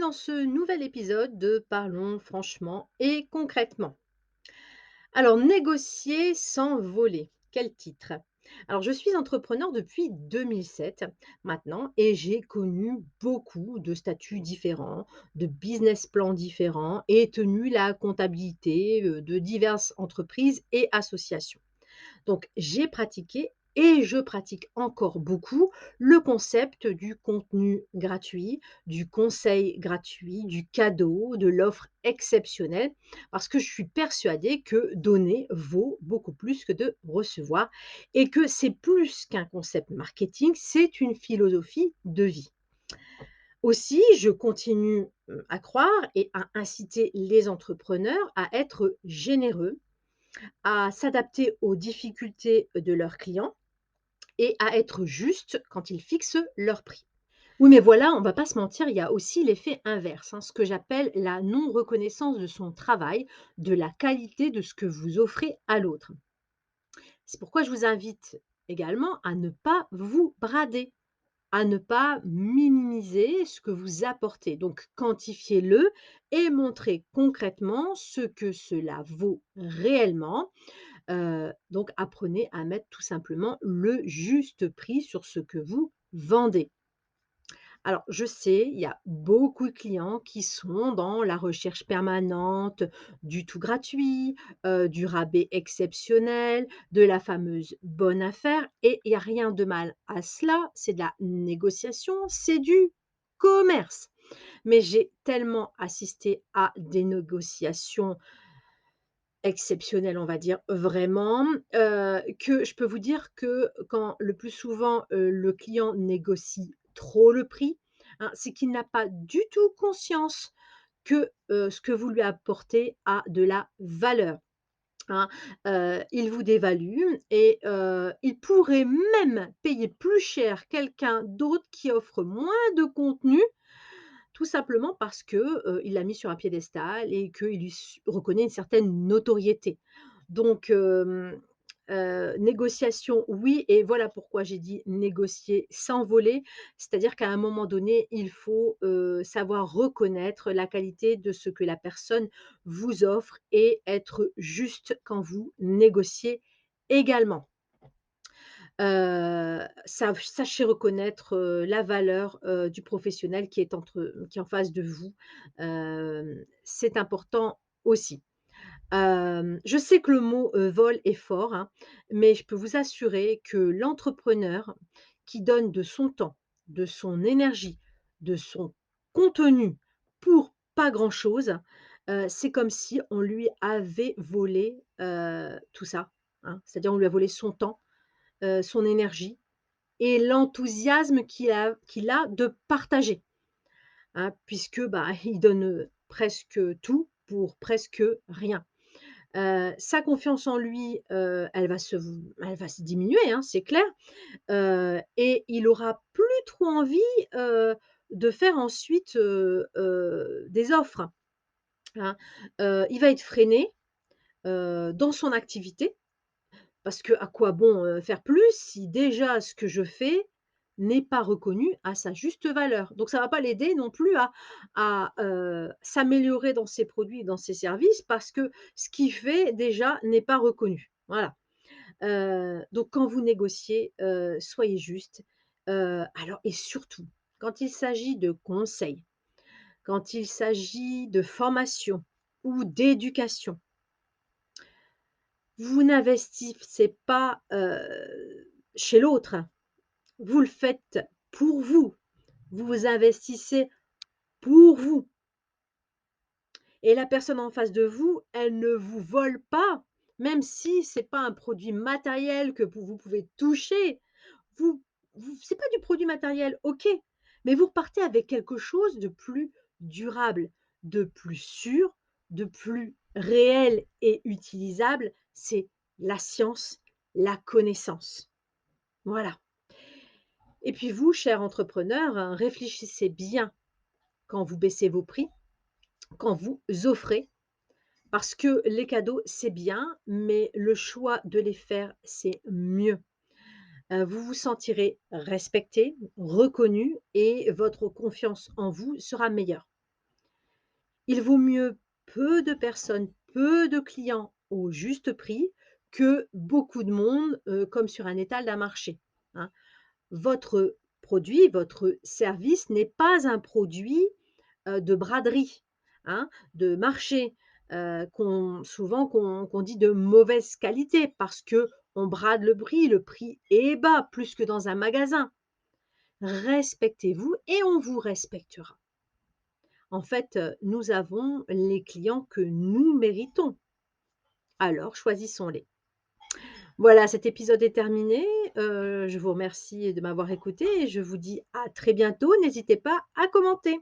dans ce nouvel épisode de Parlons franchement et concrètement. Alors, négocier sans voler, quel titre? Alors, je suis entrepreneur depuis 2007 maintenant et j'ai connu beaucoup de statuts différents, de business plans différents et tenu la comptabilité de diverses entreprises et associations. Donc, j'ai pratiqué et je pratique encore beaucoup le concept du contenu gratuit, du conseil gratuit, du cadeau, de l'offre exceptionnelle, parce que je suis persuadée que donner vaut beaucoup plus que de recevoir et que c'est plus qu'un concept marketing, c'est une philosophie de vie. Aussi, je continue à croire et à inciter les entrepreneurs à être généreux, à s'adapter aux difficultés de leurs clients et à être juste quand ils fixent leur prix. Oui, mais voilà, on va pas se mentir, il y a aussi l'effet inverse, hein, ce que j'appelle la non-reconnaissance de son travail, de la qualité de ce que vous offrez à l'autre. C'est pourquoi je vous invite également à ne pas vous brader, à ne pas minimiser ce que vous apportez. Donc, quantifiez-le et montrez concrètement ce que cela vaut réellement. Donc apprenez à mettre tout simplement le juste prix sur ce que vous vendez. Alors je sais, il y a beaucoup de clients qui sont dans la recherche permanente du tout gratuit, du rabais exceptionnel, de la fameuse bonne affaire et il y a rien de mal à cela, c'est de la négociation, c'est du commerce. Mais j'ai tellement assisté à des négociations exceptionnel, on va dire, vraiment, que je peux vous dire que quand le plus souvent, le client négocie trop le prix, hein, c'est qu'il n'a pas du tout conscience que, ce que vous lui apportez a de la valeur, hein. Il vous dévalue et il pourrait même payer plus cher quelqu'un d'autre qui offre moins de contenu tout simplement parce que, il l'a mis sur un piédestal et qu'il lui reconnaît une certaine notoriété. Donc, négociation, oui et voilà pourquoi j'ai dit négocier sans voler. C'est-à-dire qu'à un moment donné, il faut, savoir reconnaître la qualité de ce que la personne vous offre et être juste quand vous négociez également. Sachez reconnaître, la valeur, du professionnel qui est en face de vous. C'est important aussi. Je sais que le mot, vol est fort, hein, mais je peux vous assurer que l'entrepreneur qui donne de son temps, de son énergie, de son contenu pour pas grand-chose, c'est comme si on lui avait volé, tout ça, hein. C'est-à-dire on lui a volé son temps, son énergie et l'enthousiasme qu'il a de partager, hein, puisque, bah, il donne, presque tout pour presque rien. Sa confiance en lui, elle va se diminuer, hein, c'est clair, et il aura plus trop envie, de faire ensuite, des offres, hein. Il va être freiné, dans son activité parce que à quoi bon, faire plus si déjà ce que je fais n'est pas reconnu à sa juste valeur? Donc ça va pas l'aider non plus à s'améliorer dans ses produits et dans ses services parce que ce qu'il fait déjà n'est pas reconnu. Voilà. Donc quand vous négociez, soyez juste. Alors et surtout, quand il s'agit de conseils, quand il s'agit de formation ou d'éducation, vous n'investissez pas, chez l'autre, vous le faites pour vous. Vous vous investissez pour vous et la personne en face de vous, elle ne vous vole pas, même si c'est pas un produit matériel que vous pouvez toucher. Vous c'est pas du produit matériel, OK, mais vous repartez avec quelque chose de plus durable, de plus sûr, de plus réel et utilisable, c'est la science, la connaissance. Voilà et puis vous, cher entrepreneur, hein, réfléchissez bien quand vous baissez vos prix, quand vous offrez, parce que les cadeaux, c'est bien, mais le choix de les faire, c'est mieux. Vous vous sentirez respecté, reconnu et votre confiance en vous sera meilleure. Il vaut mieux peu de personnes, peu de clients au juste prix que beaucoup de monde, comme sur un étal d'un marché, hein. Votre produit, votre service n'est pas un produit, de braderie, hein, de marché, qu'on dit de mauvaise qualité parce que on brade le prix est bas, plus que dans un magasin. Respectez-vous et on vous respectera. En fait, nous avons les clients que nous méritons, alors choisissons-les. Voilà, cet épisode est terminé, je vous remercie de m'avoir écouté et je vous dis à très bientôt. N'hésitez pas à commenter.